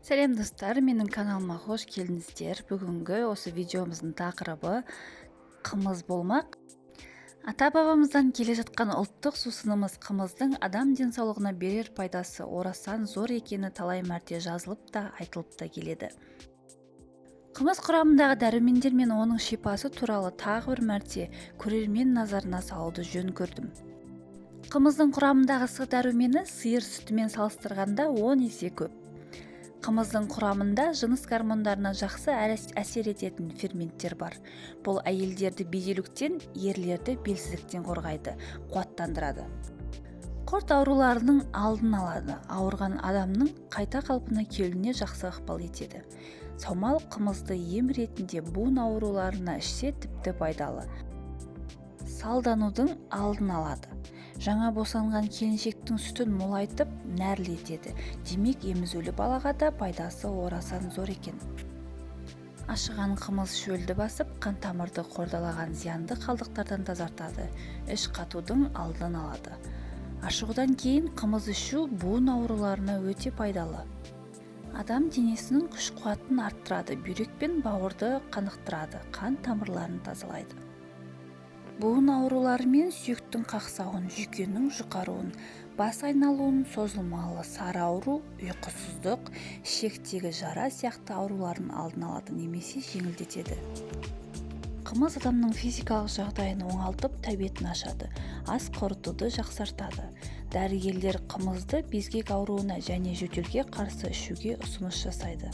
Сәлем достар, менің каналыма қош келдіңіздер. Бүгінгі осы видеомыздың тақырыбы қымыз болмақ. Ата-бабамыздан келе жатқан ұлттық сусынымыз қымыздың адам денсаулығына берер пайдасы орасан зор екені талай мәрте жазылып та айтылып та келеді. Қымыз құрамындағы дәрумендер мен оның шипасы туралы тағы бір мәрте көрермен назарына салуды жөн көрдім. Қымыздың құрамындағы С дәрумені сиыр сүтімен салыстырғанда 10 есе көп. Қымыздың құрамында жыныс гормондарына жақсы әсер ететін ферменттер бар. Бұл әйелдерді безеліктен, ерлерді белсіздіктен қорғайды, қуаттандырады. Құрт ауруларының алдын алады, ауырған адамның қайта қалпына келуіне жақсы ықпал етеді. Саумал қымызды ем ретінде буын ауруларына ішсе тіпті пайдалы. Салданудың алдын алады. Жаңа босанған келіншектің сүтін молайтып, нәрлетеді. Демек, емізулі балаға да пайдасы орасан зор екен. Ашыған қымыз шөлді басып, қан тамырды қордалаған зиянды қалдықтардан тазартады. Іш қатудың алдын алады. Ашығудан кейін қымыз ішу буын ауруларына өте пайдалы. Адам денесінің күш-қуатын арттырады, бүйрек пен бауырды қанықтырады, қан тамырларын тазалайды. Буын аурулары мен сүйектің қақсауын, жүйкенің жұқаруын, бас айналуын, созылмалы сары ауру, ұйқысыздық, ішектегі жара сияқты аурулардың алдын алады немесе жеңілдетеді. Қымыз адамның физикалық жағдайын оңалтып, тәбетін ашады, ас қорытуды жақсартады. Дәрігерлер қымызды безгек ауруына және жөтелге қарсы ішуге ұсыныс жасайды.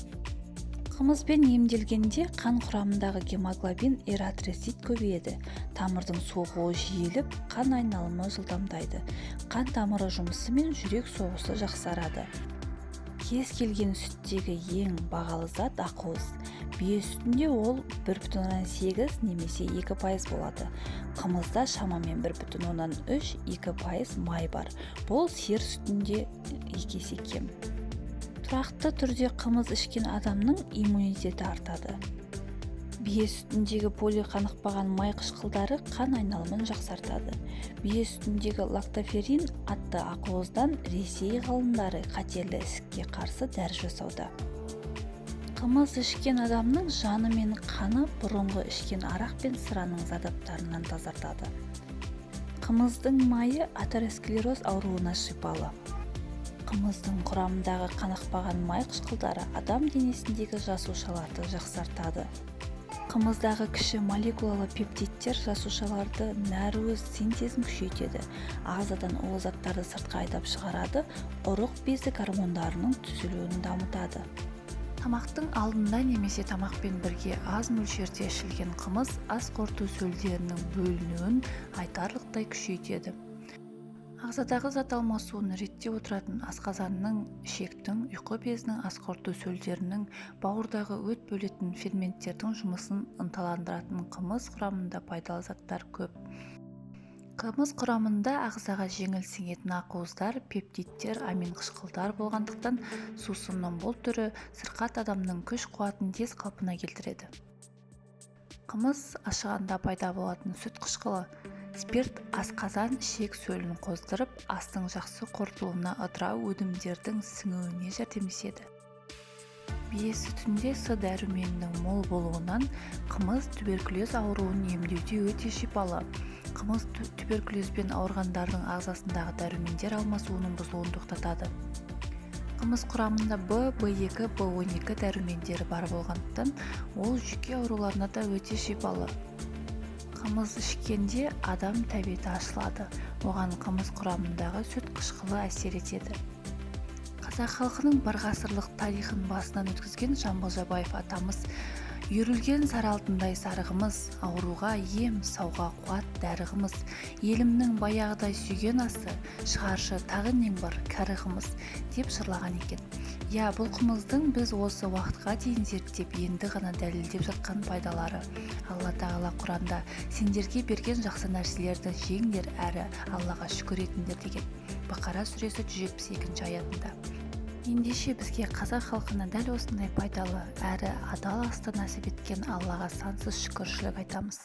Қымызбен емделгенде қан құрамындағы гемоглобин эритроцит көбейеді. Тамырдың соғуы жиіліп, қан айналымы жылдамдайды. Қан тамыры жұмысы мен жүрек соғысы жақсарады. Кез келген сүттегі ең бағалы зат ақуыз. Бие сүтінде ол 1,8 немесе 2% болады. Қымызда шамамен 1,3-2% май бар. Бұл сиыр сүтінде 2 есе кем. Тұрақты түрде қымыз ішкен адамның иммунитеті артады. Бие сүтіндегі полиқанықпаған май қышқылдары қан айналымын жақсартады. Бие сүтіндегі лактоферин атты ақуыздан Ресей ғалымдары қатерлі ісікке қарсы дәрі жасауда. Қымыз ішкен адамның жаны мен қаны бұрынғы ішкен арақ пен сыраның зардаптарынан тазартады. Қымыздың майы атеросклероз ауруына шипалы. Қымыздың құрамындағы қанықпаған май қышқылдары адам денесіндегі жасушаларды жақсартады. Қымыздағы кіші молекулалы пептидтер жасушаларды нәруыз синтезін күшейтеді. Ағзадан улы заттарды сыртқа айдап шығарады, ұрық безі гормондарының түзілуін дамытады. Тамақтың алдында немесе тамақпен бірге аз мөлшерде ішілген қымыз ас қорыту сөлдерінің бөлінуін айтарлықтай күшейтеді. Ағзадағы зат алмасуын реттеп отыратын асқазанның, ішектің, ұйқы безінің, ас қорыту сөлдерінің, бауырдағы өт бөлетін ферменттердің жұмысын ынталандыратын қымыз құрамында пайдалы заттар көп. Қымыз құрамында ағзаға жеңіл сіңетін ақуыздар, пептидтер, амин қышқылдар болғандықтан сусынның бұл түрі сырқат адамның күш-қуатын тез қалпына келтіреді. Қымыз ашығанда пайда болатын сүт қышқылы. Спирт асқазан ішек сөлін қоздырып, астың жақсы қорытылуына ыдырау өдімдердің сіңуіне жәрдемдеседі. Бие сүтінде С дәруменінің мол болуынан қымыз туберкулез ауруын емдеуде өте шипалы. Қымыз туберкулезбен ауырғандардың ағзасындағы дәрумендер алмасуының бұзылуын тоқтатады. Қымыз құрамында В, В2, В12 дәрумендері бар болғандықтан, ол жүйке ауруларына да өте шипалы. Қымыз ішкенде адам тәбеті ашылады. Оған қымыз құрамындағы сүт қышқылы әсер етеді. Қазақ халқының бір ғасырлық тарихын басынан өткізген Жамбыл Жабаев атамыз үйірілген сары алтындай сарығымыз, ауруға ем, сауға қуат дәріғымыз, елімнің баяғыдай сүйген асы, шығаршы тағы нең бар кәріғымыз деп жырлаған екен. Бұл қымыздың біз осы уақытқа дейін зерттеп, енді ғана дәлелдеп жатқан пайдалары. Алла тағала Құранда сендерге берген жақсы нәрселерді жеңдер әрі Аллаға шүкір етіңдер деген. Бақара сүресі 172 аятында. Ендеше бізге қазақ халқына дәл осындай пайдалы әрі адал асты нәсіп еткен Аллаға сансыз шүкіршілік айтамыз.